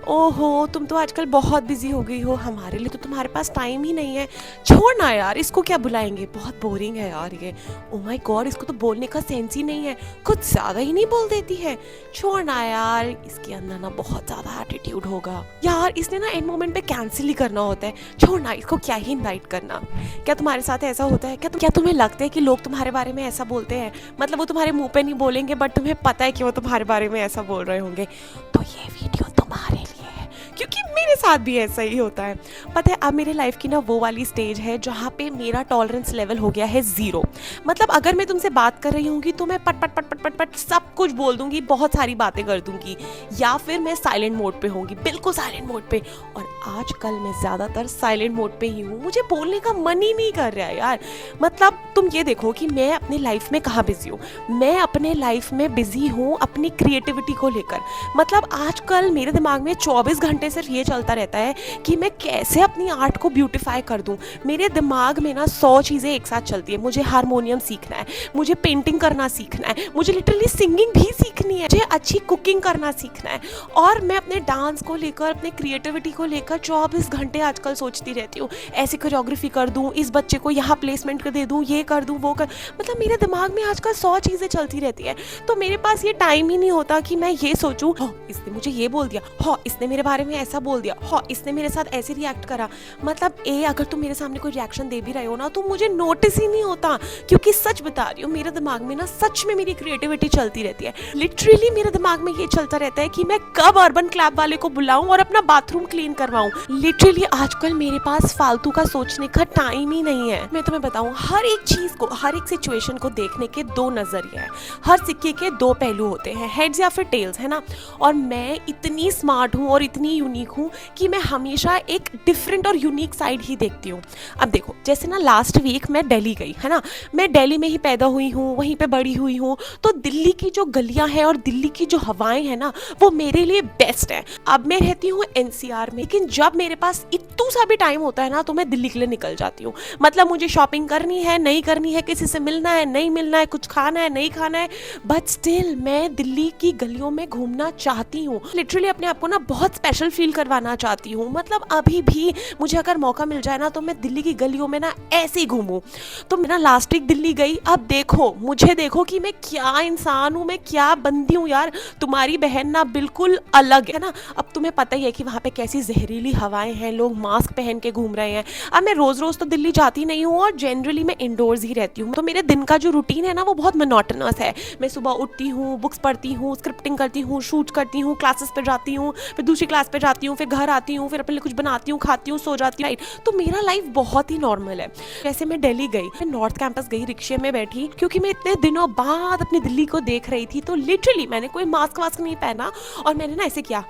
ओहो, तुम तो आजकल बहुत बिजी हो गई हो, हमारे लिए तो तुम्हारे पास टाइम ही नहीं है। छोड़ ना यार, इसको क्या बुलाएंगे, बहुत बोरिंग है यार ये। ओ माय गॉड, इसको तो बोलने का सेंस ही नहीं है, कुछ ज्यादा ही नहीं बोल देती है। छोड़ ना यार, इसके अंदर ना बहुत ज्यादा एटीट्यूड होगा यार, इसने ना एंड मोमेंट पे कैंसिल ही करना होता है। छोड़ ना, इसको क्या ही इनवाइट करना। क्या तुम्हारे साथ ऐसा होता है क्या तुम्हें लगता है कि लोग तुम्हारे बारे में ऐसा बोलते हैं? मतलब वो तुम्हारे मुंह पे नहीं बोलेंगे, बट तुम्हें पता है कि वो तुम्हारे बारे में ऐसा बोल रहे होंगे। तो ये वीडियो तुम्हारे लिए है, क्योंकि मेरे साथ भी ऐसा ही होता है। पता है, अब मेरे लाइफ की ना वो वाली स्टेज है जहाँ पे मेरा टॉलरेंस लेवल हो गया है 0। मतलब अगर मैं तुमसे बात कर रही होंगी तो मैं पट पट पट पट पट पट सब कुछ बोल दूंगी, बहुत सारी बातें कर दूंगी, या फिर मैं साइलेंट मोड पे होंगी, बिल्कुल साइलेंट मोड पे। और आजकल मैं ज़्यादातर साइलेंट मोड पे ही हूँ, मुझे बोलने का मन ही नहीं कर रहा है यार। मतलब तुम ये देखो कि मैं अपनी लाइफ में कहाँ बिजी हूँ। मैं अपने लाइफ में बिजी हूँ अपनी क्रिएटिविटी को लेकर। मतलब आजकल मेरे दिमाग में 24 घंटे सिर्फ ये चलता रहता है कि मैं कैसे अपनी आर्ट को ब्यूटीफाई कर दूं। मेरे दिमाग में ना 100 चीज़ें एक साथ चलती है। मुझे हारमोनियम सीखना है, मुझे पेंटिंग करना सीखना है, मुझे लिटरली सिंगिंग भी सीखनी है, मुझे अच्छी कुकिंग करना सीखना है। और मैं अपने डांस को लेकर, अपने क्रिएटिविटी को लेकर 24 घंटे आजकल सोचती रहती हूँ, ऐसी कोरियोग्राफी कर दूँ, इस बच्चे को यहाँ प्लेसमेंट कर दे दूँ, ये कर दूँ, वो कर। मतलब मेरे दिमाग में आजकल 100 चीज़ें चलती रहती है। तो मेरे पास ये टाइम ही नहीं होता कि मैं ये सोचूं, हाँ इसने मुझे ये बोल दिया, हाँ इसने मेरे बारे में ऐसा बोल दिया, हाँ इसने मेरे साथ ऐसे रिएक्ट करा। मतलब अगर तुम मेरे सामने कोई रिएक्शन दे भी रहे हो ना, तो मुझे नोटिस ही नहीं होता। क्योंकि सच बता रही हूँ, मेरे दिमाग में ना सच में मेरी क्रिएटिविटी चलती रहती है। लिटरली मेरे दिमाग में ये चलता रहता है कि मैं कब अर्बन क्लैब वाले को बुलाऊं और अपना बाथरूम क्लीन करवाऊं। लिटरली आजकल मेरे पास फालतू का सोचने का टाइम ही नहीं है। मैं तुम्हें बताऊं, हर एक चीज को, हर एक सिचुएशन को देखने के 2 नजरिए हैं। हर सिक्के के 2 पहलू होते हैं, हेड्स या फिर टेल्स, है ना। और मैं इतनी स्मार्ट हूँ और इतनी यूनिक हूँ कि मैं हमेशा एक डिफरेंट और यूनिक साइड ही देखती हूँ। अब देखो, जैसे ना लास्ट वीक मैं दिल्ली गई, है ना। मैं दिल्ली में ही पैदा हुई हूँ, वहीं पे बड़ी हुई हूँ। तो दिल्ली की जो गलियां हैं और दिल्ली की जो हवाएं हैं ना, वो मेरे लिए बेस्ट है। अब मैं रहती हूँ एनसीआर में, लेकिन जब मेरे पास इतना सा भी टाइम होता है ना, तो मैं दिल्ली के लिए निकल जाती हूँ। मतलब मुझे शॉपिंग करनी है, नहीं करनी है, किसी से मिलना है, नहीं मिलना है, कुछ खाना है, नहीं खाना है, बट स्टिल मैं दिल्ली की गलियों में घूमना चाहती हूँ। लिटरली अपने आप को ना बहुत स्पेशल फील करवाना चाहती हूँ। मतलब अभी भी मुझे अगर मौका मिल जाए ना, तो मैं दिल्ली की गलियों में ना ऐसे ही घूमूं। तो मैं ना लास्ट वीक दिल्ली गई। अब देखो, मुझे देखो कि मैं क्या इंसान हूँ, मैं क्या बंदी हूँ यार। तुम्हारी बहन ना बिल्कुल अलग है ना। अब तुम्हें पता ही है कि वहाँ पे कैसी जहरीली हवाएं हैं, लोग मास्क पहन के घूम रहे हैं। अब मैं रोज रोज तो दिल्ली जाती नहीं हूँ, और जनरली मैं इंडोर्स ही रहती हूँ। तो मेरे दिन का जो रूटीन है ना, वो बहुत मोनोटोनस है। मैं सुबह उठती हूँ, बुक्स पढ़ती हूँ, स्क्रिप्टिंग करती हूँ, शूट करती हूँ, क्लासेस पे जाती हूँ, फिर दूसरी क्लास पे जाती हूँ, फिर घर आती हूँ, फिर अपने लिए कुछ बनाती हूँ, खाती हूँ, सो जाती हूँ। तो मेरा लाइफ बहुत ही नॉर्मल है। जैसे मैं दिल्ली गई, मैं नॉर्थ कैंपस गई, रिक्शे में बैठी, क्योंकि मैं इतने दिनों बाद अपनी दिल्ली को देख रही थी। तो लिटरली मैंने कोई मास्क वास्क नहीं पहना, और मैंने ना ऐसे किया,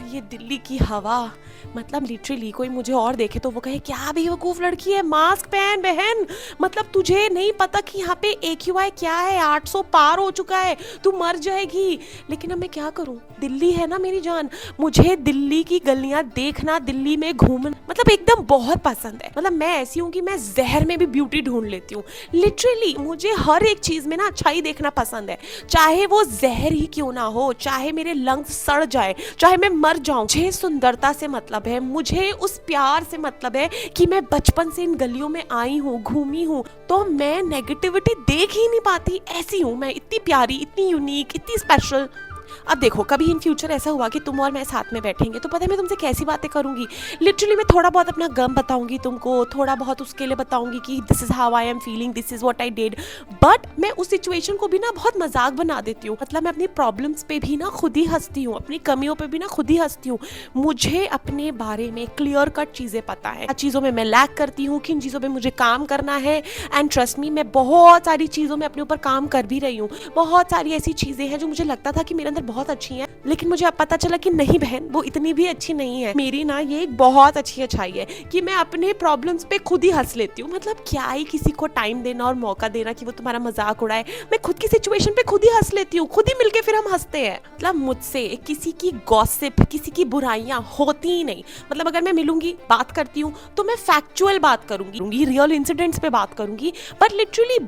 ये दिल्ली की हवा। मतलब लिटरली कोई मुझे और देखे तो वो कहे, क्या बेवकूफ लड़की है, मास्क पहन बहन। मतलब तुझे नहीं पता कि यहाँ पे AQI क्या है, 800 पार हो चुका है, तू मर जाएगी। लेकिन अब मैं क्या करूँ, दिल्ली है ना मेरी जान। मुझे दिल्ली की गलियां देखना, दिल्ली में घूमना मतलब एकदम बहुत पसंद है। मतलब मैं ऐसी हूँ कि मैं जहर में भी ब्यूटी ढूंढ लेती हूँ। लिटरली मुझे हर एक चीज में ना अच्छाई देखना पसंद है, चाहे वो जहर ही क्यों ना हो, चाहे मेरे लंग्स सड़ जाए, चाहे मैं मर जाऊं। मुझे सुंदरता से मतलब है, मुझे उस प्यार से मतलब है कि मैं बचपन से इन गलियों में आई हूँ, घूमी हूँ। तो मैं नेगेटिविटी देख ही नहीं पाती। ऐसी हूँ मैं, इतनी प्यारी, इतनी यूनिक, इतनी स्पेशल। अब देखो, कभी इन फ्यूचर ऐसा हुआ कि तुम और मैं साथ में बैठेंगे, तो पता है मैं तुमसे कैसी बातें करूंगी। लिटरली मैं थोड़ा बहुत अपना गम बताऊंगी तुमको, थोड़ा बहुत उसके लिए बताऊंगी कि this is how I am feeling, this is what I did. But मैं उस सिचुएशन को भी ना बहुत मजाक बना देती हूँ। मतलब मैं अपनी प्रॉब्लम्स पे भी ना खुद ही हंसती हूँ, अपनी कमियों पे भी ना खुद ही हंसती हूँ। मुझे अपने बारे में क्लियर कट चीजें पता है, चीजों में मैं लैक करती हूँ, किन चीजों पे मुझे काम करना है। एंड ट्रस्ट मी, मैं बहुत सारी चीजों में अपने ऊपर काम कर भी रही हूँ। बहुत सारी ऐसी चीजें हैं जो मुझे लगता था कि मेरे अंदर बहुत अच्छी है, लेकिन मुझे अब पता चला कि नहीं बहन, वो इतनी भी अच्छी नहीं है। मेरी ना ये एक बहुत अच्छी अच्छाई है कि मैं अपने प्रॉब्लम्स पे खुद ही हंस लेती हूँ। मतलब क्या ही किसी को टाइम देना और मौका देना कि वो तुम्हारा मजाक उड़ाए। मैं खुद की सिचुएशन पे खुद ही हंस लेती हूँ, खुद ही मिलके फिर हम हंसते हैं। मतलब मुझसे किसी की गॉसिप, किसी की बुराइयां होती ही नहीं। मतलब अगर मैं मिलूंगी, बात करती हूँ, तो मैं फैक्चुअल बात करूंगी, रियल इंसिडेंट्स पे बात करूंगी। बट लिटरली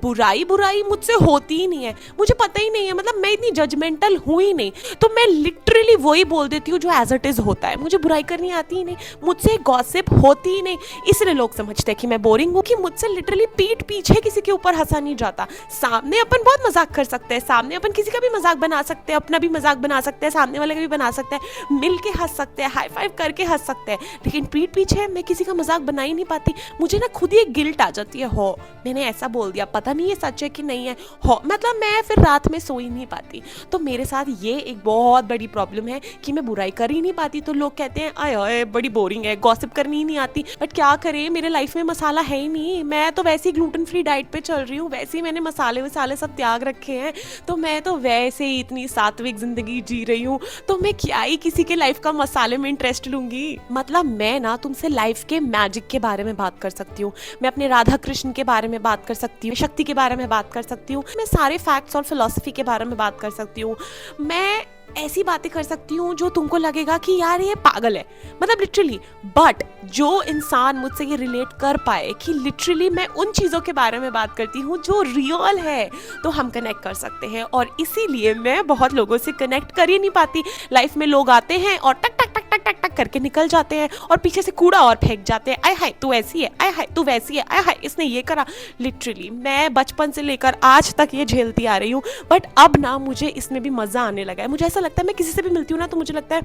बुराई मुझसे होती ही नहीं है, मुझे पता ही नहीं है। मतलब मैं इतनी जजमेंटल हूँ ही नहीं। नहीं, तो मैं लिटरली वही बोल देती हूँ जो एज इट इज होता है। मुझे बुराई करनी आती ही नहीं, मुझसे गॉसिप होती ही नहीं, इसलिए लोग समझते हैं कि मैं बोरिंग हूँ, कि मुझसे लिटरली पीठ पीछे किसी के ऊपर हंसा नहीं जाता। सामने अपन बहुत मजाक कर सकते हैं, सामने अपन किसी का भी मजाक बना सकते हैं, अपना भी मजाक बना सकते हैं, सामने वाले का भी बना सकते हैं, मिल के हंस सकते हैं, हाई फाइव करके हंस सकते हैं, लेकिन पीठ पीछे मैं किसी का मजाक बना ही नहीं पाती। मुझे ना खुद ही एक गिल्ट आ जाती है, हो मैंने ऐसा बोल दिया, पता नहीं ये सच है कि नहीं है, हो मतलब मैं फिर रात में सो ही नहीं पाती। तो मेरे साथ ये एक बहुत बड़ी प्रॉब्लम है कि मैं बुराई कर ही नहीं पाती। तो लोग कहते हैं आय आय बड़ी बोरिंग है, गॉसिप करनी ही नहीं आती, बट क्या करें, मेरे लाइफ में मसाला है ही नहीं। मैं तो वैसे ही ग्लूटेन फ्री डाइट पे चल रही हूँ, वैसे ही मैंने मसाले वसाले सब त्याग रखे हैं, तो मैं तो वैसे ही इतनी सात्विक जिंदगी जी रही हूँ, तो मैं क्या ही किसी के लाइफ का मसाले में इंटरेस्ट लूंगी। मतलब मैं ना तुमसे लाइफ के मैजिक के बारे में बात कर सकती हूँ, मैं अपने राधा कृष्ण के बारे में बात कर सकती हूँ, शक्ति के बारे में बात कर सकती हूँ, मैं सारे फैक्ट्स और फिलॉसफी के बारे में बात कर सकती हूँ, मैं ऐसी बातें कर सकती हूँ जो तुमको लगेगा कि यार ये पागल है, मतलब लिटरली। बट जो इंसान मुझसे ये रिलेट कर पाए कि लिटरली मैं उन चीज़ों के बारे में बात करती हूँ जो रियल है, तो हम कनेक्ट कर सकते हैं। और इसीलिए मैं बहुत लोगों से कनेक्ट कर ही नहीं पाती। लाइफ में लोग आते हैं और टक टक टक टक टक टक करके निकल जाते हैं, और पीछे से कूड़ा और फेंक जाते हैं, आय हाय तू ऐसी है, आय हाय तू वैसी है, आय हाय इसने ये करा। लिटरली मैं बचपन से लेकर आज तक ये झेलती आ रही हूँ, बट अब ना मुझे इसमें भी मज़ा आने लगा है। मुझे ऐसा लगता है मैं किसी से भी मिलती हूँ ना, तो मुझे लगता है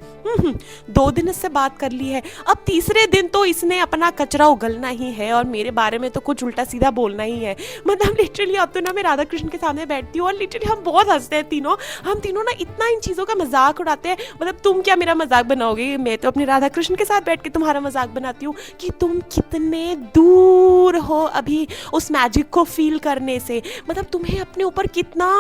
2 दिन इससे बात कर ली है, अब तीसरे दिन तो इसने अपना कचरा उगलना ही है और मेरे बारे में तो कुछ उल्टा सीधा बोलना ही है। मतलब लिटरली अब तो ना मैं राधा कृष्ण के सामने बैठती हूँ और लिटरली हम बहुत हंसते हैं तीनों, हम तीनों ना इतना इन चीज़ों का मजाक उड़ाते हैं। मतलब तुम क्या मेरा मजाक बनाओगे, मैं तो अपने राधा कृष्ण के साथ बैठ के तुम्हारा मजाक बनाती हूँ कि तुम कितने दूर हो अभी उस मैजिक को फील करने से, मतलब तुम्हें अपने ऊपर कितना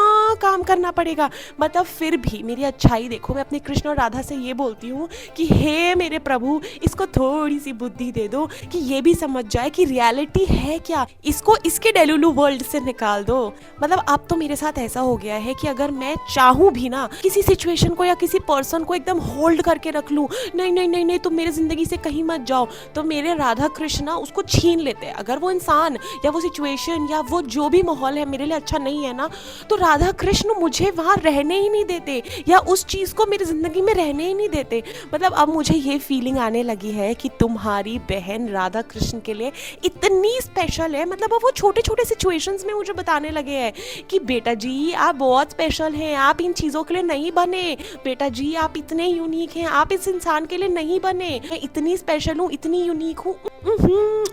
काम करना पड़ेगा। मतलब फिर भी मेरी अच्छाई देखो, मैं अपने कृष्ण और राधा से ये बोलती हूँ कि हे मेरे प्रभु, इसको थोड़ी सी बुद्धि दे दो कि ये भी समझ जाए कि रियलिटी है क्या, इसको इसके डेलुलू वर्ल्ड से निकाल दो। मतलब अब तो मेरे साथ ऐसा हो गया है कि अगर मैं चाहूँ भी ना किसी सिचुएशन को या किसी पर्सन को एकदम होल्ड करके रख लूँ, नहीं नहीं नहीं नहीं तुम मेरे जिंदगी से कहीं मत जाओ, तो मेरे राधा कृष्ण ना उसको छीन लेते हैं। अगर वो इंसान या वो सिचुएशन या वो जो भी माहौल है मेरे लिए अच्छा नहीं है ना, तो राधा कृष्ण मुझे वहाँ रहने ही नहीं देते या उस चीज़ को मेरी ज़िंदगी में रहने ही नहीं देते। मतलब अब मुझे ये फीलिंग आने लगी है कि तुम्हारी बहन राधा कृष्ण के लिए इतनी स्पेशल है। मतलब अब वो छोटे छोटे सिचुएशंस में मुझे बताने लगे हैं कि बेटा जी आप बहुत स्पेशल हैं, आप इन चीज़ों के लिए नहीं बने, बेटा जी आप इतने यूनिक हैं, आप इस इंसान के लिए नहीं बने, मैं इतनी स्पेशल हूँ, इतनी यूनिक हूँ,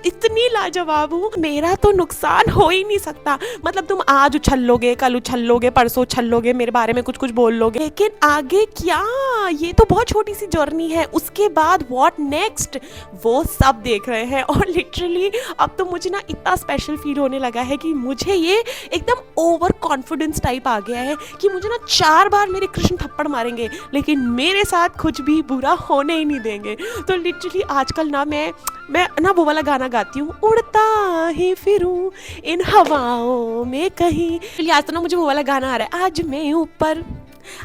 इतनी लाजवाब हूँ, मेरा तो नुकसान हो ही नहीं सकता। मतलब तुम आज उछल लोगे, कल उछल लोगे, परसों उछल लोगे, मेरे बारे में कुछ कुछ बोल लोगे, लेकिन आगे क्या, ये तो बहुत छोटी सी जर्नी है, उसके बाद व्हाट नेक्स्ट वो सब देख रहे हैं। और लिटरली अब तो मुझे ना इतना स्पेशल फील होने लगा है कि मुझे ये एकदम ओवर कॉन्फिडेंस टाइप आ गया है कि मुझे ना 4 बार मेरे कृष्ण थप्पड़ मारेंगे लेकिन मेरे साथ कुछ भी बुरा होने ही नहीं देंगे। तो लिटरली आजकल ना मैं ना वो वाला गाना गाती हूँ, उड़ता ही फिरूं इन हवाओं में कहीं। आज तो ना मुझे वो वाला गाना आ रहा है, आज मैं ऊपर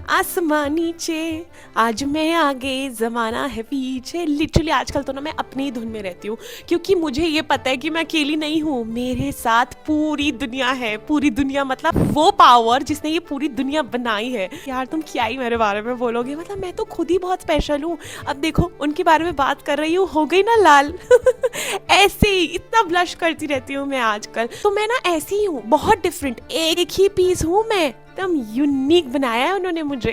आसमान नीचे, आज मैं आगे जमाना है पीछे। लिटरली आजकल तो ना मैं अपनी ही धुन में रहती हूँ, क्योंकि मुझे ये पता है कि मैं अकेली नहीं हूँ, मेरे साथ पूरी दुनिया है। पूरी दुनिया मतलब वो पावर जिसने ये पूरी दुनिया बनाई है। यार तुम क्या ही मेरे बारे में बोलोगे, मतलब मैं तो खुद ही बहुत स्पेशल हूँ। अब देखो उनके बारे में बात कर रही हूँ, हो गई ना लाल ऐसे ही इतना ब्लश करती रहती हूँ मैं आजकल। तो मैं ना ऐसी ही हूँ, बहुत डिफरेंट, एक ही पीस हूँ मैं, एकदम यूनिक बनाया है उन्होंने मुझे।